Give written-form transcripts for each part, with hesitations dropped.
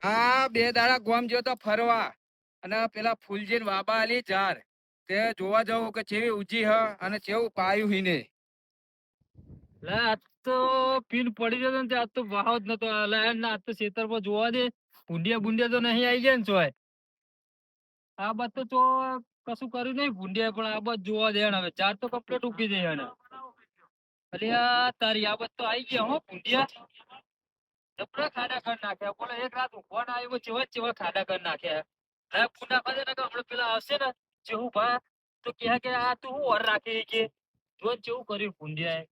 આ 2 દાડા ગોમ જ્યો તો ફરવા અને પેલા ફૂલજીન વાબા આલી જાર તે જોવા જવું કે ચેવી ઉજી હ અને ચેવું પાયું હીને. લે આજ તો પીન પડી ગયો ને આજ તો ભાવ જ નતો લે આજ તો ખેતરમાં જોવા દે ભૂંડિયા ભૂંડિયા તો નહીં આવી જાય ને ચોય આ બાદ તો કશું કર્યું નહીં ભૂંડિયા પણ આ બાદ જોવા દે હવે ચાર તો કમ્પ્લીટ ઉગી જાય એને અલ્યા તારી આ બાદ તો આવી ગયા હો ભૂંડિયા જબરા ખાડા કરી નાખ્યા બોલે એક રાત ઊંઘવા ના આવ્યો ચેવા ચેવા ખાડા કરી નાખ્યા લે પૂના કરે ને હમણાં પેલા આવશે ને જેવું ભા તો કે આ તું હું ઓર રાખી કે જો જેવું કર્યું ભૂંડિયા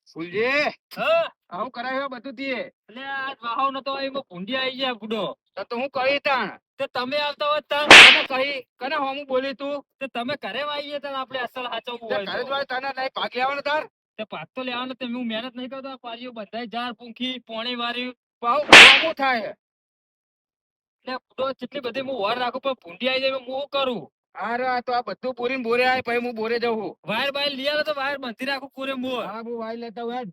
ફૂલજી હા આવું કરાયો બધું તીએ એટલે આ વાહો નતો એમાં ભૂંડિયા આવી ગયા બુડો તો હું કહી તાણ તે તમે આવતા હોત તાર તને કહી કને હોમું બોલી તું તે તમે ઘરે આવીએ તાર આપણે અસલ હાચવવું તે હોય ઘરે જ તો વાળે તને નહીં ભાગ લેવાનો તાર તે પાક તો લેવાનો તે હું મહેનત નહીં કરતો આ પારીઓ બધાય જાર પૂંખી પોણી વારી પાહુ ગોમું થાય. એટલે બુડો જેટલી બધી હું વાર રાખું પણ ભૂંડી આવી જાય હું શું કરું અરે આ તો આ બધું પૂરીને બોરે આય પછી હું બોરે જવું. વાયર બાયર લઈ આવે તો વાયર બંધી રાખું કોરે મોર હા હું વાઈ લેતા હું હેડ.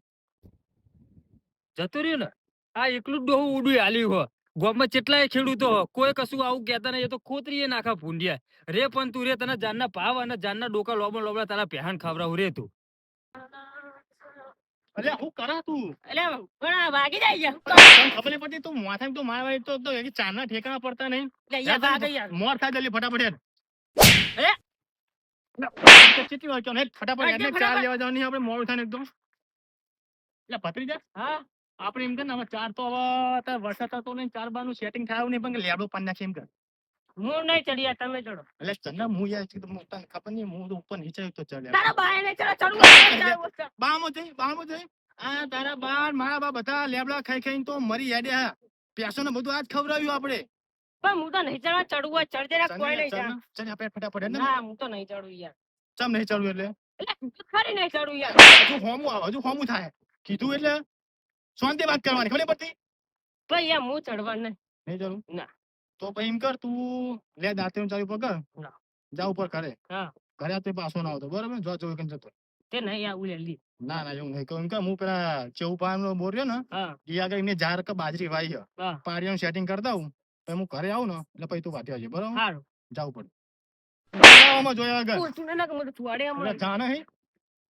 જતું રહ્યું ને આ એકલું જ ડોહું ઉડું હાલ્યું હો ગામમાં કેટલાય ખેડૂતો હો કોઈ કશું આવું કહેતા નહીં એ તો ખોતરીએ નાખા ભૂંડિયા રે પણ તું રે તને જાનના ભાવ અને જાનના ડોકા લોબા લોબા તારા પહેણ ખવડાવું રે તું અલ્યા હું કરા તું એટલે ઘણા વાગી જાય તને ખબર નહીં પડતી તું માથામાં તો મારવા તો એક ચારના ઠેકાણા પડતા નહીં મોર થાય જલ્દી ફટાફટ હેડ. કેટલી વાર કહ્યું ને ફટાફટ હેડ ને ચાર લેવા જવાની આપણે મોડું થાય ને એકદમ એટલે પતરી જા હા આપણે એમ કે ને હવે ચાર તો હવે અત્યારે વરસાદ થતો નહીં ચાર બાર નું સેટિંગ થાય નહીં પણ લેબડો પાન નાખે એમ કર હું નહીં ચડ્યા તમે ચડો એટલે ચંદા હું યાર તો તને ખબર નહીં હું તો ઉપર નીચે તો ચડ્યા તારા બાય ને ચડો ચડવું બામો જઈ આ તારા બાર મારા બા બધા લેબડા ખાઈ ખાઈને તો મરી યાડ્યા હા પેસો ને બધું આજ ખવડાવ્યું આપણે પણ હું તો નહીં ચડવા ચડવું ચડજે રે કોઈ નહીં જા ચલ આપણે ફટાફટ ને ના હું તો નહીં ચડું યાર ચમ નહીં ચડવું એટલે એટલે ખરી નહીં ચડું યાર હજુ હોમું થાય કીધું એટલે શાંતિ વાત કરવાની ખબર પડતી ભાઈ યાર હું ચડવા નહીં ચડવું ના તો પછી એમ કર તું લે દાંતે ચાલુ પકડ ના જા ઉપર કરે હા ઘરે તો પાછો ના આવતો બરાબર જો જો કે જતો તે નહીં આવું લે લી ના ના એવું નહીં કહું કે હું પેલા ચૌપાન નો બોર્યો ને હા એ આગળ એમને જાર કે બાજરી વાઈ છે હા પાડીનું સેટિંગ કરતા હું પછી હું ઘરે આવું ને એટલે પછી તું વાટી આવજે બરાબર હારું જાવું પડે જોયા આગળ પૂછું ને કે મને છુવાડે એટલે જાણે હે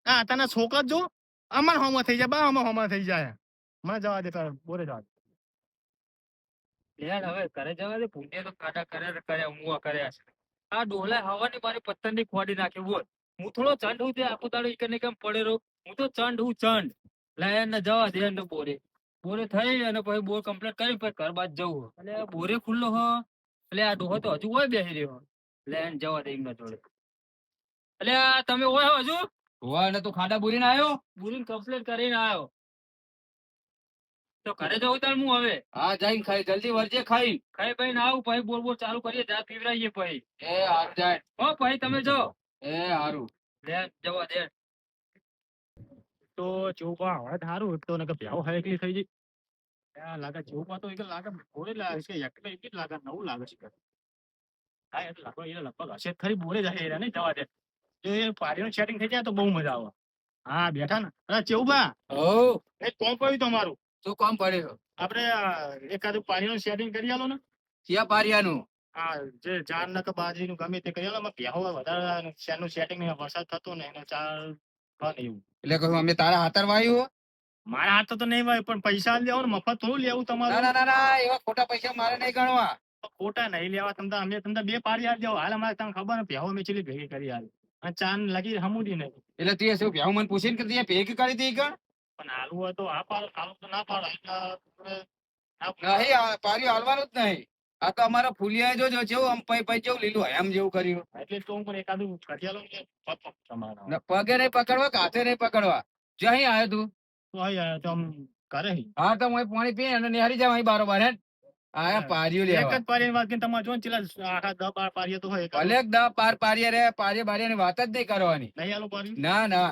હા તને છોકર જો અમાર હોમાં થઈ જાય બા અમાર હોમાં થઈ જાય મને જવા દે તારે બોરે જવા દે યાર હવે ઘરે જવા દે ભૂંડે તો કાટા કરે હું કર્યા છે આ ડોલા હવાની મારી પથ્થર ની ખોડી નાખી બોલ હું થોડો ચંડ હું તે આખું તાળું એક ને કેમ પડે રહું હું તો ચંડ હું ચંડ લાયન ને જવા દે ને બોરે બોરે થઈ અને પછી બોર કમ્પ્લીટ કરી પછી ઘર બાદ જવું એટલે બોરે ખુલ્લો હો એટલે આ ડોહો તો હજુ હોય બેસી રહ્યો લાયન જવા દે એમના જોડે એટલે તમે હોય હજુ હોવા ને તું ખાડા બોરીને આવ્યો. બોરિંગ કમ્પ્લીટ કરીને આવ્યો તો ઘરે જવું તાર હું હવે હા જઈને ખાઈ જલ્દી વરજે ખાઈ. ખાઈ ભાઈ ના આવું પછી બોર બોર ચાલુ કરીએ ચા પીવડાવીએ પછી એ હારું જાય. હો પછી તમે જાઓ એ હારું. લે જવા દે તો ચૌપા હવે સારું એક તો ને કે ભેવ હવે એકલી થઈ ગઈ લાગે ચૌપા તો એક લાગે બોરે લાગે છે એકલે એક જ લાગે નવું લાગે છે હા એટલે લાગો એ લગભગ હશે જ ખરી બોરે જાય એને જવા દે એ પાડીનું સેટિંગ થઈ જાય તો બહુ મજા આવે હા બેઠા ને અરે ચૌપા હો એક કોમ પડ્યું તમારું શું કામ પડ્યું? આપણે એકાદું પાણીનું સેટિંગ કરી આલો ને ક્યાં પારિયાનું? હા જે ચાર નક બાજરીનું ગમે તે કરી આલો ભેહો વધારે શેરનું સેટિંગ નહીં વરસાદ થતો ને એને ચાર એવું એટલે કહું અમે તારા હાથર વાયું? મારા હાથ તો નહીં વાય પણ પૈસા લેવો ને મફત થોડું લેવું ના તમારું ના ના ના એવા ખોટા પૈસા મારે નહીં ગણવા. ખોટા નહીં લેવા તમને અમે તમને બે પાડી આપ જાવ હાલ અમારે તમને ખબર ને ભેહો મેં ચીલી ભેગી કરી હાલ અને ચાંદ લગી હમુદી નહીં એટલે તું શું ભેહું મને પૂછીને કે તું ભેગી કરી હતી ગણ? પણ હાલવું હોય તો આ પાડો હાલું તો ના પાડો નહીં પારિયું હાલવાનું જ નહીં. આ તો અમારા ફૂલિયા જો જેવું આમ પೈ જેવું લીલું એમ જેવું કર્યું. એટલે તો હું પણ એકાદું કરી આલો ને તમારા ને પગે નહીં પકડવા કે હાથે નહીં પકડવા. જો અહીં આવ્યો તું તો આયા તો આમ કરે હા તો હું પાણી પી અને નિહારી જાવ અહીં બારોબાર હેડ. આયા પારિયું એક લેવા. જ પાડીની વાત કરીને તમારે જો ને ચેલા આખા 10-12 પાડીએ તો હોય ભલે 10-12 પારિયા રે પારિયા બારિયાની વાત જ નહીં કરવાની. નહીં આલું પાડી ના ના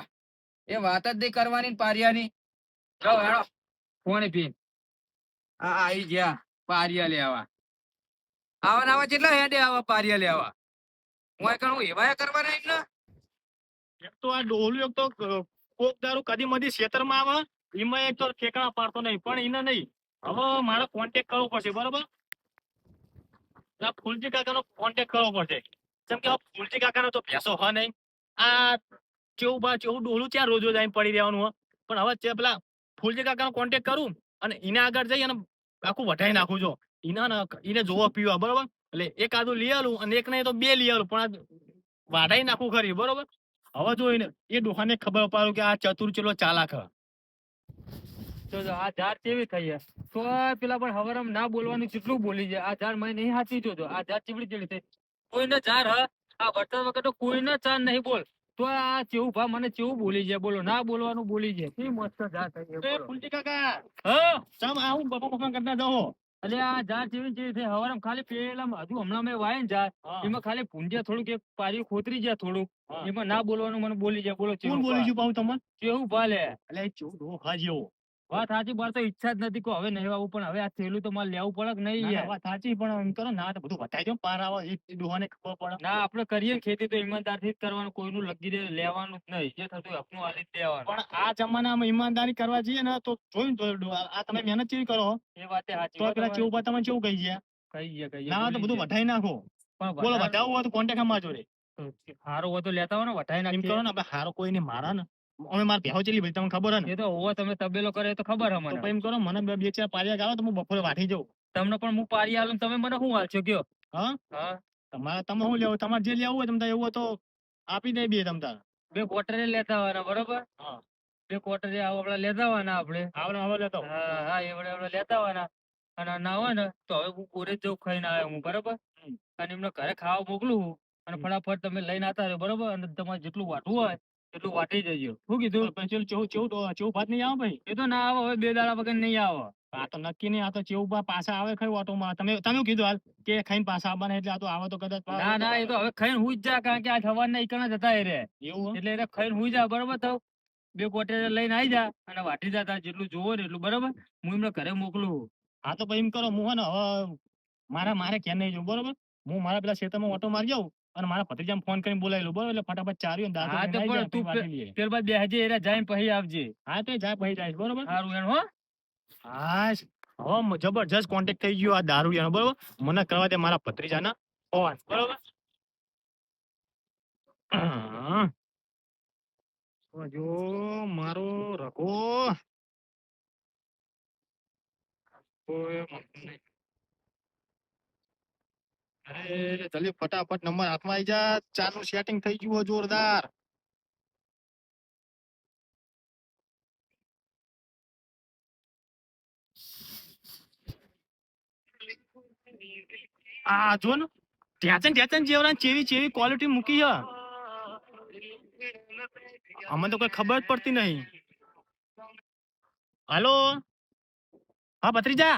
એ વાત જ નહીં કરવાની પારિયાની. જાઓ હેડો પાણી પી. આ આવી ગયા પારિયા લેવા. આવા આવા કેટલા હેડે આવા પારિયા લેવા. હું એવા કરવાના એમ ને. એક તો આ ડોલું એક તો કોક દારૂ કદી મધી ખેતરમાં આવે એમાં એક તો ઠેકાણા પાડતો નહીં પણ એને નહીં હવે મારે કોન્ટેક્ટ કરવો પડશે બરોબર આ ફૂલજી કાકાનો કોન્ટેક્ટ કરવો પડશે કેમ કે આ ફૂલજી કાકાનો તો ભેંસો હ નહીં આ કેવું ડોલું ત્યાં રોજ રોજ આવીને પડી રહેવાનું હોય પણ હવે તે પેલા ફૂલજી કાકાનો કોન્ટેક્ટ કરું અને એના આગળ જઈ અને આખું વઢાઈ નાખું જો એને જોવા પીવા બરોબર એટલે એક આદું લઈ આલું અને એક નહીં તો બે લઈ આલું પણ આ વાઢાઈ નાખું ખરી બરોબર હવે જો એ ડોહાને ખબર પાડું કે આ ચતુર ચેલો ચાલાક હ. તો આ ઝાડ કેવી થઈ છે તો પેલા પણ હવારમ ના બોલવાનું કેટલું બોલી છે આ ઝાડ મને નહીં હાચી જોતો આ ઝાડ ચીવડી ચીવડી થઈ કોઈને ઝાડ હ આ વરસાદ વખત તો કોઈને ચાર નહીં બોલ તો આ ચેવું ભા મને ચેવું બોલી છે બોલો ના બોલવાનું બોલી છે કેવી મસ્ત ઝાડ થઈ છે બોલો. ફૂલજી કાકા હા ચમ આવું બપા કરતા જાઓ એટલે આ ઝાડ ચેવી ચેવી થઈ હવારમ ખાલી પેલા હજુ હમણાં મેં વાય ને ઝાડ એમાં ખાલી ભૂંડિયા થોડુંક એક પારી ખોતરી જાય થોડુંક હા. એમાં ના બોલવાનું મને બોલી જાય બોલો કોણ બોલી ગયું પાછું તમને કેવું ભાલે એટલે ચેવું ડોહા જેવો વાત સાચી બાર તો ઈચ્છા જ નથી કે હવે નહીં આવું પણ હવે આ થેલું તો મારે લેવું પડે કે નહીં ના, ના, યાર વાત સાચી પણ એમ કરો ના તો બધું બતાવી દો પાર આવે એ ડોહાને ખબર પડે ના આપણે કરીએ ખેતી તો ઈમાનદાર થી જ કરવાનું કોઈનું લગી દે લેવાનું જ નહીં જે થતું આપણું આલી જ દેવાનું પણ આ જમાનામાં ઈમાનદારી કરવા જઈએ ને તો જોયું તો આ તમે મહેનત કેવી કરો એ વાતે સાચી તો પેલા ચેવું તમે કેવું કહી ગયા કહીએ ના તો બધું વઢાઈ નાખો બોલો બતાવું હોય તો કોન્ટેક્ટ અમારા જોડે હારો હોય તો લેતા હોય ને વટાઈ એમ નાખીએ કરો ને આપણે હારો કોઈને મારા ને અમે મારા ભેહો ચેલી ભાઈ તમને ખબર હે ને એ તો હોવો તમે તબેલો કરે એ તો ખબર હે તો મને પછી એમ કરો મને બે ચાર પારિયા ગાળો તો હું બપોરે વાઠી જાઉં તમને પણ હું પાડી આલું ને તમે મને શું હાલશો કયો હા હા તમારે તમે શું લેવું તમારે જે લેવું હોય તમે એવું હોય તો આપી દે બે તમ તાર બે ક્વાર્ટરે લેતા હોવાના બરોબર હા બે ક્વાર્ટરે આપડે લેતા હોવાના આપણે હવે લેતો હા હા આપણે લેતા હોવાના અને ના હોય ને તો હવે હું કોરે જ જવું ખાઈને આવ્યો હું બરોબર હમ. અને એમને ઘરે ખાવા મોકલું છું અને ફટાફટ તમે લઈને આવતા રહ્યો બરોબર અને તમારે જેટલું વાટવું હોય એટલું વાટી જજો શું કીધું પેલું ચેવું ભાત નહીં આવે ભાઈ એ તો ના આવે હવે 2 દાડા વગર નહીં આવે આ તો નક્કી નહીં આ તો ચેવું પાછા આવે ખરી ઓટોમાં તમે તમે શું કીધું હાલ કે ખાઈને પાછા આવવાના એટલે આ તો આવે તો કદાચ ના ના એ તો હવે ખાઈને હુઈ જ જા કારણ કે આ સવારના ઈકણા જતા એ રે એવું હે? એટલે એને ખાઈને હુઈ જા બરોબર તો બે ક્વાર્ટર લઈને આવી જા અને વાટી જા તાર જેટલું જોવો ને એટલું બરોબર હું એમને ઘરે મોકલું હા તો પછી એમ કરો હું હે ને હવે મારે ક્યાં નહીં જવું બરોબર હું મારા પેલા ખેતરમાં ઓટો મારી જાઉં અને મારા ભત્રીજાને ફોન કરીને બોલાવી લઉં બરોબર એટલે ફટાફટ ચાર્યું ને દાંતો હા તો લઈને પણ આવી જાય, પછી તું વાટી લઈએ. ત્યારબાદ બેહજે એરા જઈને પછી આવજે હા તો જાય પછી જાય બરોબર સારું એમ હો હા હવે જબરજસ્ત કોન્ટેક્ટ થઈ ગયો આ દારૂ બરોબર મને કરવા દે મારા ભત્રીજાના ફોન બરોબર હા. તો જો મારો રઘો કોઈ મળતું નહીં. અરે જલ્દી ફટાફટ નંબર હાથમાં આવી જા ચાનું સેટિંગ થઈ ગયું હો જોરદાર આ જો ને ટેચન જેવડા ચેવી ચેવી ક્વોલિટી મૂકી છે અમને તો કોઈ ખબર જ પડતી નહીં હાલો હા ભત્રીજા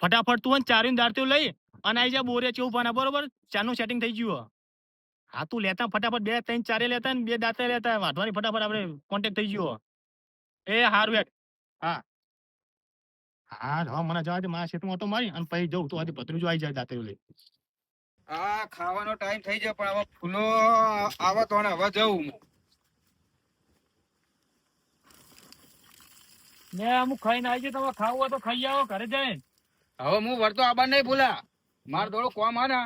ફટાફટ તું ને ચાર્યું દારતું લઈ અને આઈ જા બોરે ચેવું પાના બરોબર ચાનું સેટિંગ થઈ ગયું હે. હા તું લેતા ફટાફટ 2 3 ચારે લેતા ને 2 દાંતે લેતા વાંધવાની ફટાફટ આપણે કોન્ટેક્ટ થઈ ગયો એ હારું હેડ હા હા હા મને જવા દે મારા ક્ષેત્રમાં ઓટો મારી અને પછી જવું તો આજે ભત્રીજો આવી જાય દાંતે લઈ આ ખાવાનો ટાઈમ થઈ ગયો પણ હવે ફૂલો આવે તો ને હવે જવું હું. ને અમુક ખાઈને આવજે તમે ખાવું હોય તો ખાઈ આવો ઘરે જઈને હવે હું વળતો આબાર નહીં ભૂલા માર થોડું કોમ હા ને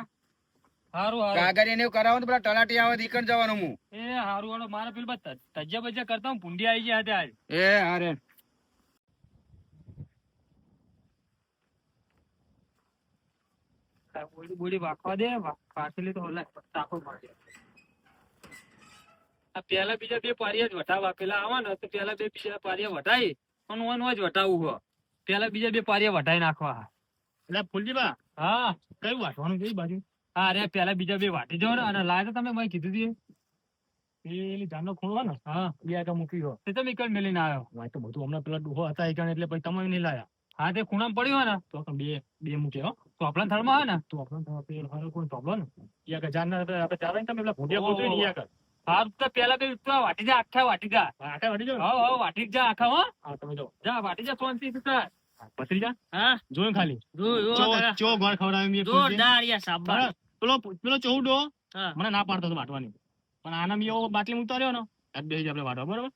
સારું સારું કાગરિયા ને એવું કરાવો તો પેલા તલાટી આવે દીકણ જવાનું હું એ સારું વાળો મારે પેલું તજ્જા બજ્જા કરતા હું ભૂંડી આવી ગયા હતા આજ એ હારે બોડી બોડી વાખવા દે પાછલી તો હલા ટાકો મારે આ પેલા બીજા બે પારિયા જ વટાવા પેલા આવા ને તો પેલા બે બીજા પારિયા વટાઈ અને ઓન જ વટાવું હો પેલા બીજા બે પારિયા વટાઈ નાખવા એટલે ફૂલજીબા હા કયું વાંચવાનું કઈ બાજુ હા રે પેલા બીજા બે વાટી જાવ ને અને લાય તો તમે મને કીધું હતું પેલી જાનનો ખૂણો ને હા એ આગળ મૂકી દો તે તમે એકલ મેલીને આવ્યો વાય તો બધું હમણાં પેલા ડોહો હતા એકણ એટલે પછી તમે નહીં લાયા હા તે ખૂણામાં પડ્યું હોય ને તો આપણે બે મૂકે હો તો આપણા થળમાં હોય ને તો આપણે પેલો હારો કોઈ પ્રોબ્લેમ એ આગળ જાનના આપણે ચાલે ને તમે પેલા ભૂંડિયા બોલતો ને એ આગળ હા તો પેલા બે તો વાટી જા આખા વાટી જા આટા વાળી જાઓ ને? હા હા વાટી જ જા આખા હો હા તમે જો જા વાટી જા શાંતિ થી ભત્રીજા હા જોયું ખાલી જો ચો ગોળ ખવડાવે એમ એ ફૂલજી. જોરદાર યાર સાબા બરાબર. પેલો ચૌડો હા મને ના પાડતો હતો વાટવાની પણ આના બી એવો બાટલી મૂકતો રહ્યો ને આજ બે આપણે વાટવા બરોબર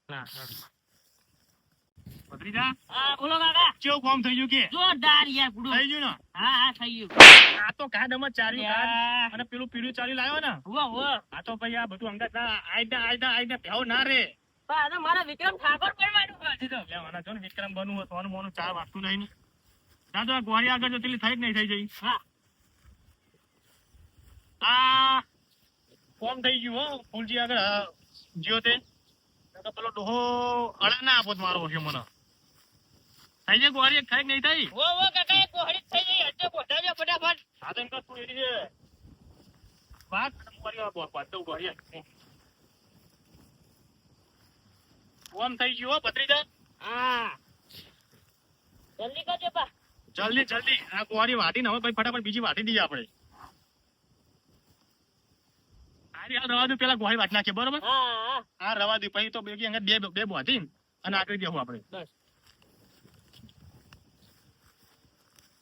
ભત્રીજા હા બોલો કાકા. કેવું કામ થઈ ગયું કે જોરદાર યાર બુડો. થઈ ગયું ને હા હા થઈ ગયું. આ તો ગાડમાં ચાલ્યું ગાડ યાર. અને પેલું પીળું ચાલી લાવ્યો ને હુઆ હુઆ. આ તો ભાઈ આ બધું અંગત ના આઈડા ભેવ ના રે પણ આ તો મારા વિક્રમ ઠાકોર બનવાનું છે. લે વાના જો ને વિક્રમ બનવું હોય સોનું મોનું ચાર વાગતું નહીં ના તો આ ગોળી આગળ જતી થઈ જ નહીં થઈ જઈ હા. આ કોમ થઈ ગયું હો ફૂલજી આગળ જ્યો તે નકર પેલો ડોહો અડા ના આપો મારો છે મને થઈ જાય ગોળી એક થઈ નહીં થઈ વો વો કાકા એક કોહડી થઈ ગઈ હટે બોટાજો ફટાફટ. આ તો એમ કર તું એની છે વાત ગોળી વાત દઉં ગોળી કોમ થઈ ગયું હો ભત્રીજા હા. જલ્દી કરજો બા. જલ્દી આ ગોળી વાટી ને હવે ભાઈ ફટાફટ બીજી વાટી દઈએ આપણે આ રવા દઉં પેલા ગોળી વાટી નાખીએ બરોબર હા હા. આ રવા દઉં પછી તો બેગી અંગત બે બોધી અને આકરી દેવું આપણે બસ.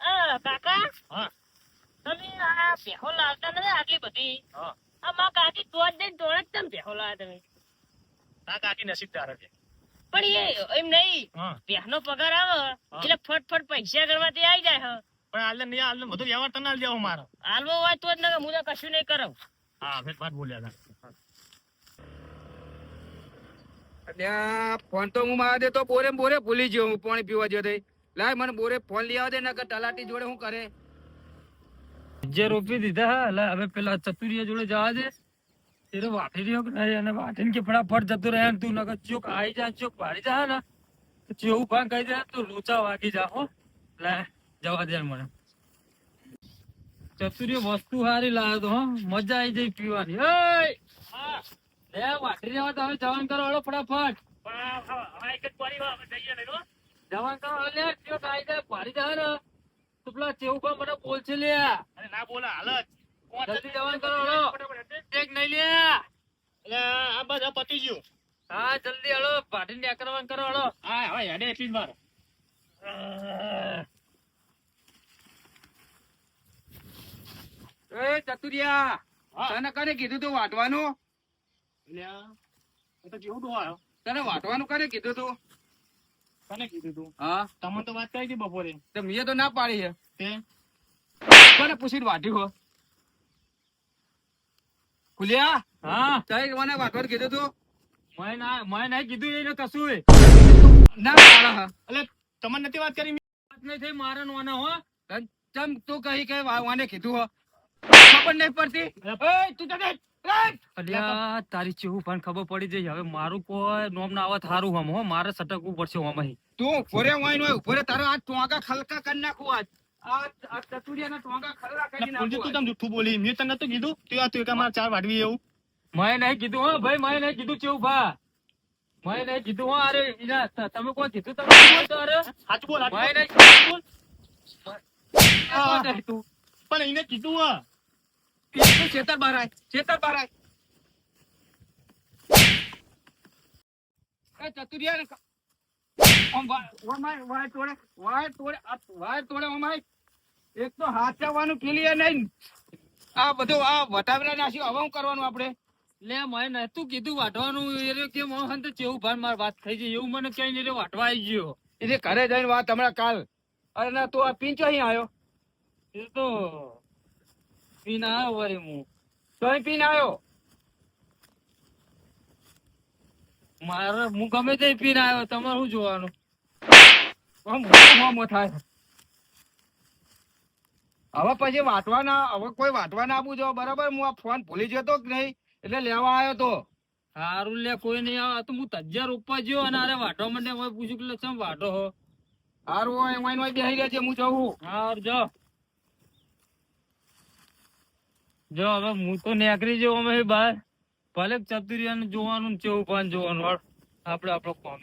આ કાકા હા તમે આ ભેહો લાવતા નથી આટલી બધી. હા આ માં કાકી તોડ દે તોડ જ તમે ભેહો લાવ્યા તમે. આ કાકી નસીબદાર છે પણ એ એમ નહીં. હા ભેહનો પગાર આવે એટલે ફટફટ પૈસા કરવા તે આવી જાય. પણ આલે નહીં આલે બધું વ્યવહાર તને આલ દેવો મારો હાલવો હોય તો જ ને હું તો કશું નહીં કરું. હા ફેર વાત બોલ્યા હતા અલ્યા ફોન તો હું મારા દે તો બોરે ને બોરે ભૂલી ગયો હું પાણી પીવા ગયો તે લાય મને બોરે ફોન લઈ આવ દે નકર તલાટી જોડે હું કરે જે રોપી દીધા એટલે હવે પેલા ચતુરિયા જોડે જવા દે. એ વાટી રહ્યો કે નહીં અને વાટીને કે ફટાફટ જતો રહે ને તું નકર ચોક આવી જા ચોક પાડી જા ને તો જેવું ભાન કહી દે તું લોચા વાગી જા હો. લે જવા દે મને. ચતુરીય વસ્તુ સારી લાવ્યો તો હો મજા આવી જાય પીવાની. હા લે વાટી રહ્યા તો હવે જવાન કરો હળો ફટાફટ. હવે એક જ ગોળી જઈએ ને જવાન કરો હળો લે ચોક આવી જાય પાડી જા ને તો પેલા ચેવું ભાઈ મને બોલશે લે. અરે ના બોલા હાલત જલ્દી જવાન કરો હળો. એક નહીં લે. એટલે આ બધા પતી ગયું હા જલ્દી હળો પાટીને આક્રમણ કરો હળો. હા હવે હેડે એટલી જ વાર એ ચતુરિયા હા. તને કને કીધું તું વાટવાનું એટલે તો જેવું ડોહો આવ્યો તને વાટવાનું કને કીધું તું તને કીધું તું હા તમને તો વાત કરી હતી બપોરે તો મેં તો ના પાડી છે તે કોને પૂછીને વાટ્યું હો ખુલ્યા હા તઈ મને વાટવાનું કીધું તું મેં નહીં કીધું એને કશું ના પાડા હા એટલે તમને નથી વાત કરી વાત નહીં થઈ મારા નોના હો. ચમ તું કહી કે વાને કીધું હો ખબર નહીં પડતી એ તું તો અલ્યા તારી ચેવું પણ ખબર પડી જાય હવે મારું કોઈ નોમ ના આવત હારું હમ હો મારે સટકવું પડશે હમ. તું ફોરે વાઈન હોય ફોરે તારો આ ટોંગા ખલકા કરી નાખું આજ આ ચતુરિયાના ટોંગા ખલકા કરી ફૂલજી તું નાખું તમે જુઠ્ઠું બોલી મેં તને નતું કીધું તું કે મારે ચાર વાટવી એવું મેં નહીં કીધું હો ભાઈ મેં નહીં કીધું ચેવું ભા મેં નહીં કીધું હો. અરે ઈના તમે કોણ કીધું તમે કોણ છો? અરે સાચું બોલ મેં સાચું નહીં કીધું. હા. કોણ છે તું? પણ એને કીધું હા તું છેતર બારાય છેતર બારાય એ ચતુરિયા આમ વાય તોડે ઓમાય એક તો હાથ ચાવવાનું ક્લિયર નહીં આ બધું આ વટાવરા નાખ્યું હવે શું કરવાનું આપણે લે મેં નતું કીધું વાટવાનું એ કે મોહન તો ચેવું ભાન માર વાત થઈ જાય એવું મને કઈ નહીં વાટવા આવી ગયો. એટલે ઘરે જઈને વાત હમણાં કાલ અરે ના તું આ પીંચો અહીં આવ્યો એ તો પીને આવ્યો વળી હું. તો અહીં પીને આવ્યો મારે હું ગમે તે પીને આવ્યો તમારે શું જોવાનું. મોમો થાય હવે પછી વાટવાના હવે કોઈ વાટવા ના આપવું જો બરાબર હું આ ફોન ભૂલી જતો કે નહીં એટલે લેવા આવ્યો તો હારું લે કોઈ નહીં આવે તો હું તજ્જા રોપવા ગયો અને અરે વાટવા માટે હવે પૂછ્યું કે ચમ વાટો હો. હારું હોય એમાં બેસી રહેજે હું જવું હાર જો હવે હું તો નીકળી જવું અમે બહાર ભલે ચતુરિયાને જોવાનું ને ચેવું પાન જોવાનું આપડે આપણો કોમ